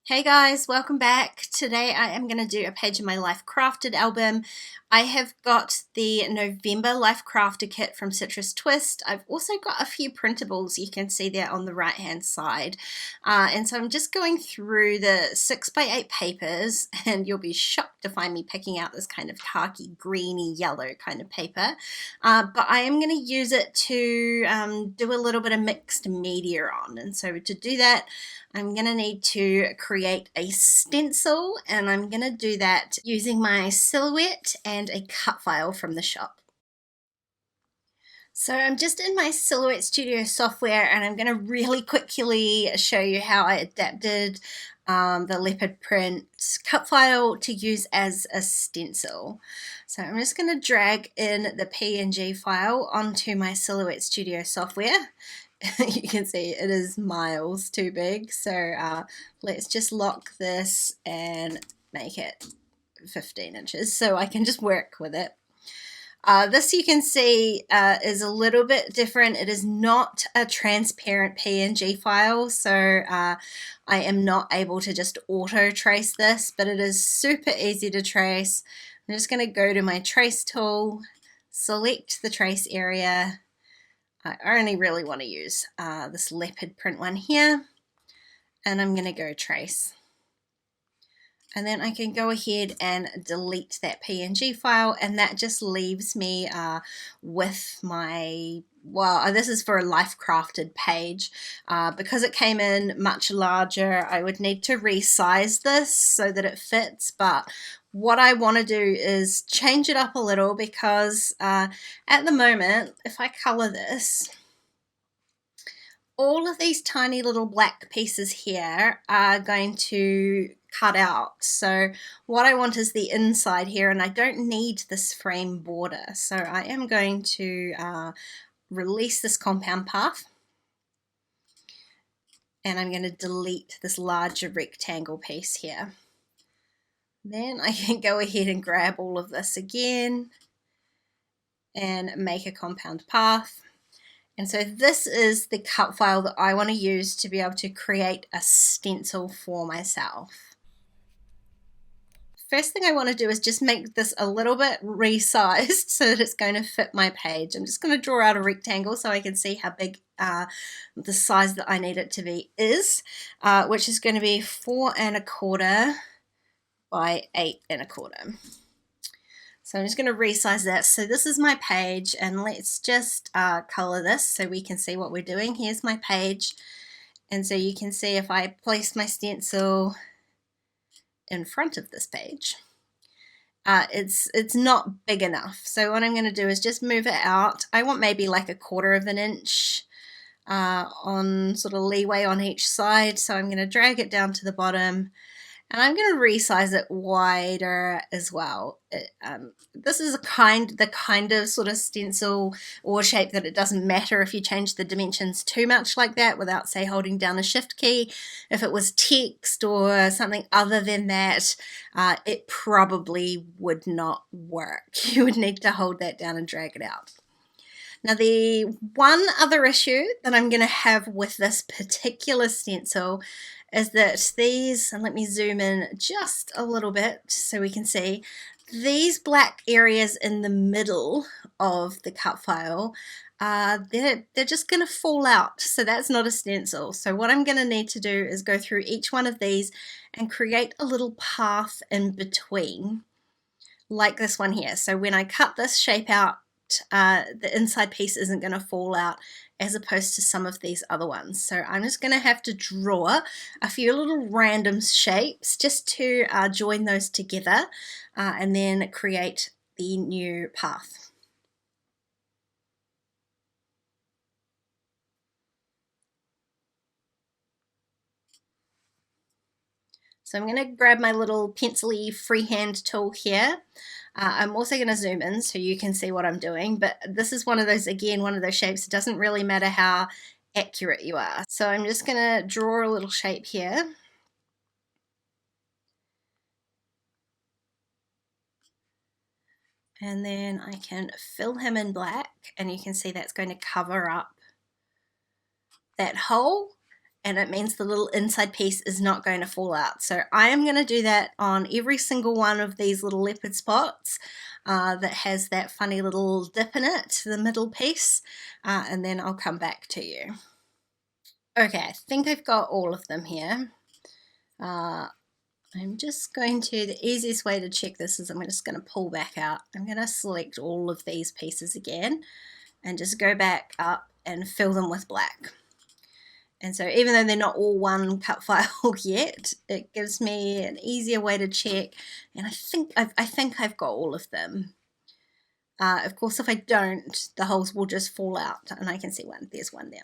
Hey guys, welcome back. Today I am going to do a page of my Life Crafted album. I have got the November Life Crafted kit from Citrus Twist. I've also got a few printables you can see there on the right hand side. And so I'm just going through the 6x8 papers, and you'll be shocked to find me picking out this kind of khaki, greeny, yellow kind of paper. But I am going to use it to do a little bit of mixed media on. And so to do that, I'm going to need to create a stencil, and I'm going to do that using my Silhouette and a cut file from the shop. So I'm just in my Silhouette Studio software, and I'm going to really quickly show you how I adapted the leopard print cut file to use as a stencil. So I'm just going to drag in the PNG file onto my Silhouette Studio software. You can see it is miles too big, so let's just lock this and make it 15 inches so I can just work with it. This you can see is a little bit different. It is not a transparent PNG file, so I am not able to just auto trace this, but it is super easy to trace. I'm just going to go to my trace tool, select the trace area. I only really want to use this leopard print one here, and I'm going to go trace. And then I can go ahead and delete that PNG file, and that just leaves me with my, well, this is for a Life Crafted page. Because it came in much larger, I would need to resize this so that it fits, but what I want to do is change it up a little because at the moment, if I color this, all of these tiny little black pieces here are going to cut out. So what I want is the inside here, and I don't need this frame border. So I am going to release this compound path, and I'm going to delete this larger rectangle piece here. Then I can go ahead and grab all of this again and make a compound path. And so this is the cut file that I want to use to be able to create a stencil for myself. First thing I want to do is just make this a little bit resized so that it's going to fit my page. I'm just going to draw out a rectangle so I can see how big the size that I need it to be is, which is going to be 4 1/4 by 8 1/4. So I'm just going to resize that. So this is my page, and let's just color this so we can see what we're doing. Here's my page, and so you can see if I place my stencil in front of this page, it's not big enough. So what I'm going to do is just move it out. I want maybe like 1/4 of an inch on sort of leeway on each side. So I'm going to drag it down to the bottom, and I'm going to resize it wider as well. This is the kind of sort of stencil or shape that it doesn't matter if you change the dimensions too much like that without, say, holding down a shift key. If it was text or something other than that, it probably would not work. You would need to hold that down and drag it out. Now, the one other issue that I'm going to have with this particular stencil is that these, and let me zoom in just a little bit so we can see, these black areas in the middle of the cut file, they're just going to fall out. So that's not a stencil. So what I'm going to need to do is go through each one of these and create a little path in between, like this one here. So when I cut this shape out, the inside piece isn't going to fall out as opposed to some of these other ones. So I'm just going to have to draw a few little random shapes just to join those together and then create the new path. So I'm going to grab my little pencil-y freehand tool here. I'm also going to zoom in so you can see what I'm doing, but this is one of those, again, one of those shapes. It doesn't really matter how accurate you are. So I'm just going to draw a little shape here. And then I can fill him in black, and you can see that's going to cover up that hole. and it means the little inside piece is not going to fall out. So I am going to do that on every single one of these little leopard spots that has that funny little dip in it, the middle piece, and then I'll come back to you. Okay, I think I've got all of them here. I'm just going to, the easiest way to check this is I'm just going to pull back out. I'm going to select all of these pieces again and just go back up and fill them with black. And so even though they're not all one cut file yet, it gives me an easier way to check, and I think I've got all of them. Of course, if I don't, the holes will just fall out, and I can see one. There's one there.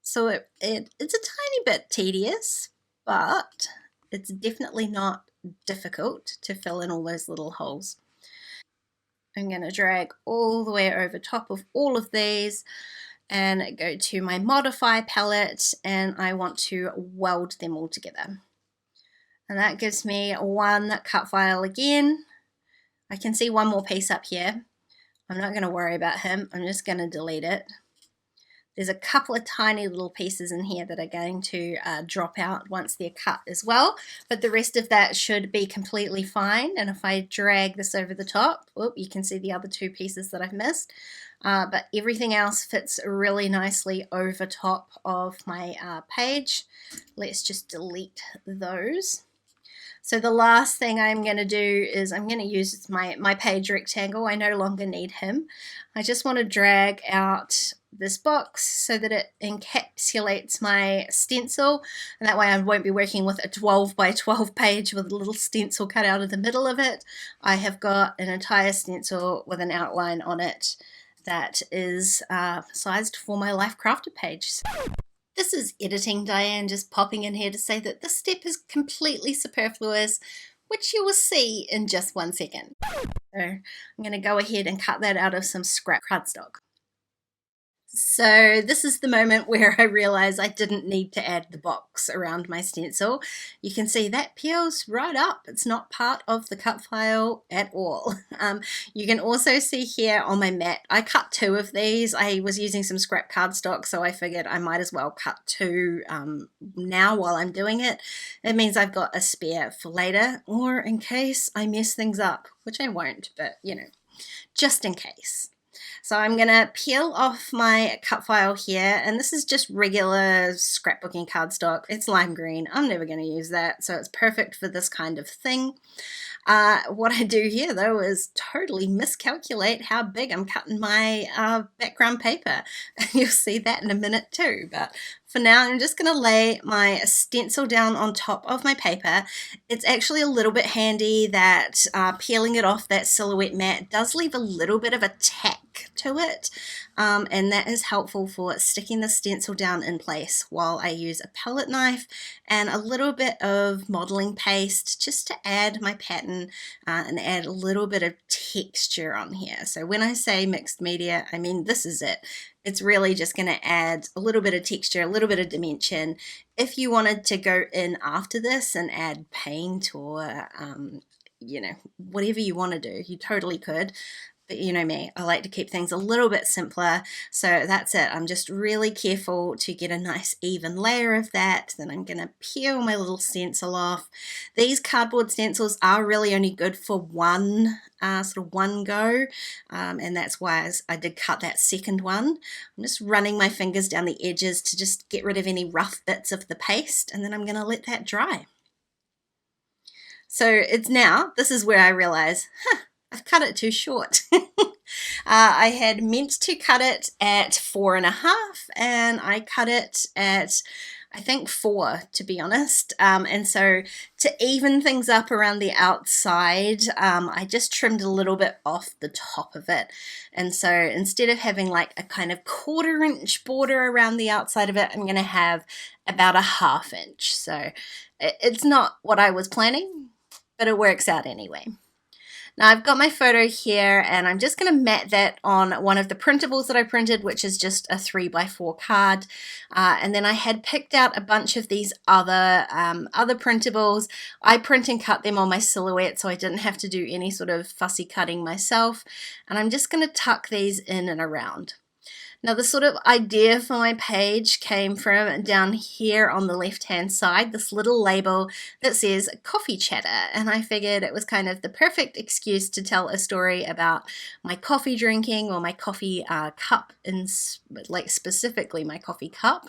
So it's a tiny bit tedious, but it's definitely not difficult to fill in all those little holes. I'm going to drag all the way over top of all of these and go to my modify palette, and I want to weld them all together. And that gives me one cut file again. I can see one more piece up here. I'm not going to worry about him. I'm just going to delete it. There's a couple of tiny little pieces in here that are going to drop out once they're cut as well, but the rest of that should be completely fine. And if I drag this over the top, you can see the other two pieces that I've missed, but everything else fits really nicely over top of my page. Let's just delete those. So the last thing I'm going to do is I'm going to use my page rectangle. I no longer need him. I just want to drag out this box so that it encapsulates my stencil, and that way I won't be working with a 12 by 12 page with a little stencil cut out of the middle of it. I have got an entire stencil with an outline on it that is sized for my Life Crafted page. This is editing Diane just popping in here to say that this step is completely superfluous, which you will see in just 1 second. So I'm going to go ahead and cut that out of some scrap cardstock. So this is the moment where I realize I didn't need to add the box around my stencil. You can see that peels right up. It's not part of the cut file at all. You can also see here on my mat, I cut 2 of these. I was using some scrap cardstock, so I figured I might as well cut 2 now while I'm doing it. It means I've got a spare for later, or in case I mess things up, which I won't, but you know, just in case. So I'm going to peel off my cut file here, and this is just regular scrapbooking cardstock. It's lime green. I'm never going to use that, so it's perfect for this kind of thing. What I do here, though, is totally miscalculate how big I'm cutting my background paper. You'll see that in a minute too, but for now, I'm just going to lay my stencil down on top of my paper. It's actually a little bit handy that peeling it off that silhouette mat does leave a little bit of a tack to it, and that is helpful for sticking the stencil down in place while I use a palette knife and a little bit of modeling paste just to add my pattern and add a little bit of texture on here. So when I say mixed media, I mean this is it. It's really just going to add a little bit of texture, a little bit of dimension. If you wanted to go in after this and add paint or, you know, whatever you want to do, you totally could. But you know me, I like to keep things a little bit simpler. So that's it. I'm just really careful to get a nice even layer of that. Then I'm going to peel my little stencil off. These cardboard stencils are really only good for one go, and that's why I did cut that second one. I'm just running my fingers down the edges to just get rid of any rough bits of the paste, and then I'm going to let that dry. So it's now, this is where I realize, I've cut it too short. I had meant to cut it at 4.5, and I cut it at, I think, 4, to be honest. And so to even things up around the outside, I just trimmed a little bit off the top of it. And so instead of having like a kind of 1/4 inch border around the outside of it, I'm going to have about a 1/2 inch. So it's not what I was planning, but it works out anyway. Now I've got my photo here, and I'm just going to mat that on one of the printables that I printed, which is just a 3x4 card. And then I had picked out a bunch of these other printables. I print and cut them on my silhouette, so I didn't have to do any sort of fussy cutting myself. And I'm just going to tuck these in and around. Now the sort of idea for my page came from down here on the left hand side, this little label that says coffee chatter, and I figured it was kind of the perfect excuse to tell a story about my coffee drinking or my coffee cup, like specifically my coffee cup.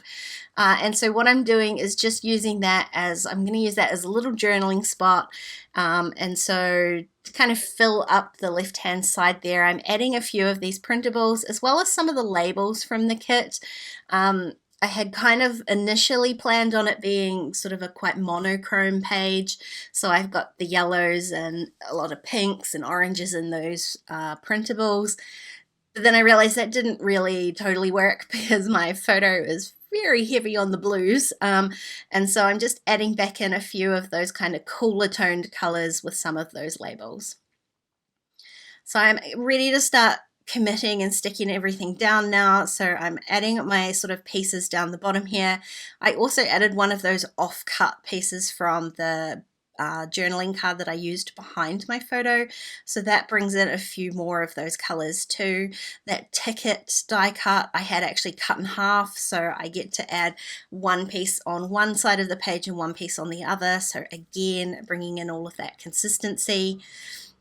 And so what I'm doing is just using that as, I'm going to use that as a little journaling spot. And so to kind of fill up the left hand side there, I'm adding a few of these printables as well as some of the labels from the kit. I had kind of initially planned on it being sort of a quite monochrome page, so I've got the yellows and a lot of pinks and oranges in those printables. But then I realized that didn't really totally work because my photo is very heavy on the blues, and so I'm just adding back in a few of those kind of cooler toned colors with some of those labels. So I'm ready to start committing and sticking everything down now, so I'm adding my sort of pieces down the bottom here. I also added one of those off-cut pieces from the journaling card that I used behind my photo, so that brings in a few more of those colors too. That ticket die cut I had actually cut in half, so I get to add one piece on one side of the page and one piece on the other, so again bringing in all of that consistency.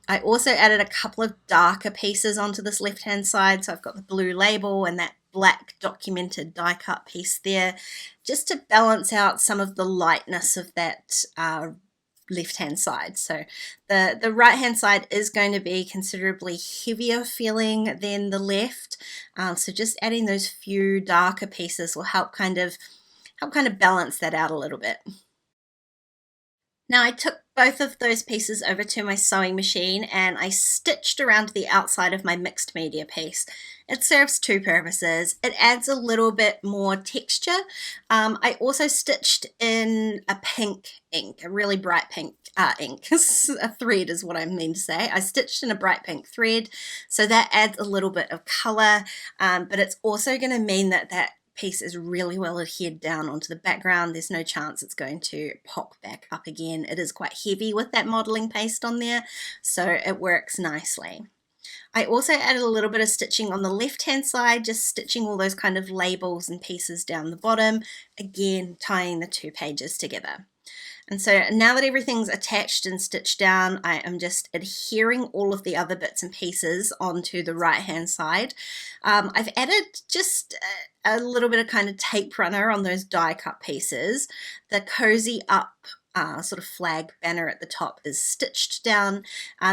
I also added a couple of darker pieces onto this left hand side, so I've got the blue label and that black documented die cut piece there, just to balance out some of the lightness of that left hand side. So the right hand side is going to be considerably heavier feeling than the left, so just adding those few darker pieces will help kind of balance that out a little bit. Now I took both of those pieces over to my sewing machine and I stitched around the outside of my mixed media piece. It serves two purposes. It adds a little bit more texture. I also stitched in a pink ink, a really bright pink ink. A thread is what I mean to say. I stitched in a bright pink thread, so that adds a little bit of color, but it's also going to mean that piece is really well adhered down onto the background. There's no chance it's going to pop back up again. It is quite heavy with that modeling paste on there, so it works nicely. I also added a little bit of stitching on the left hand side, just stitching all those kind of labels and pieces down the bottom, again tying the two pages together. And so now that everything's attached and stitched down, I am just adhering all of the other bits and pieces onto the right hand side. I've added just a little bit of kind of tape runner on those die cut pieces. The cozy up sort of flag banner at the top is stitched down.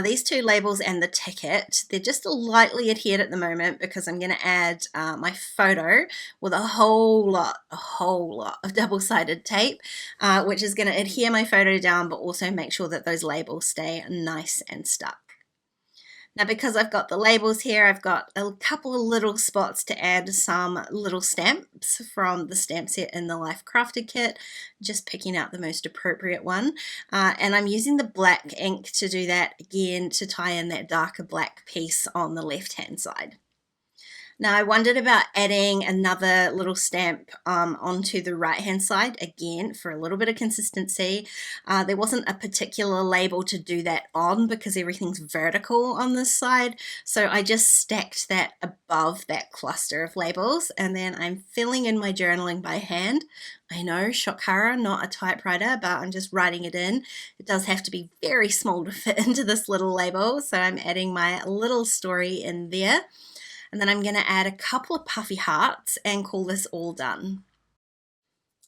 These two labels and the ticket, they're just lightly adhered at the moment because I'm going to add my photo with a whole lot of double-sided tape, which is going to adhere my photo down but also make sure that those labels stay nice and stuck. Now because I've got the labels here, I've got a couple of little spots to add some little stamps from the stamp set in the Life Crafted kit, just picking out the most appropriate one. And I'm using the black ink to do that again to tie in that darker black piece on the left hand side. Now I wondered about adding another little stamp onto the right hand side again for a little bit of consistency. There wasn't a particular label to do that on because everything's vertical on this side, so I just stacked that above that cluster of labels, and then I'm filling in my journaling by hand. I know, shock horror, not a typewriter, but I'm just writing it in. It does have to be very small to fit into this little label, so I'm adding my little story in there. And then I'm going to add a couple of puffy hearts and call this all done.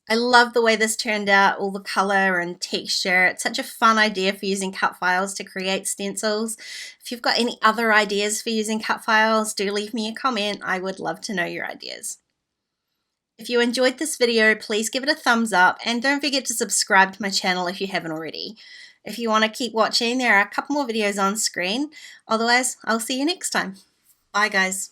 I love the way this turned out, all the color and texture. It's such a fun idea for using cut files to create stencils. If you've got any other ideas for using cut files, do leave me a comment. I would love to know your ideas. If you enjoyed this video, please give it a thumbs up and don't forget to subscribe to my channel if you haven't already. If you want to keep watching, there are a couple more videos on screen. Otherwise, I'll see you next time. Bye guys.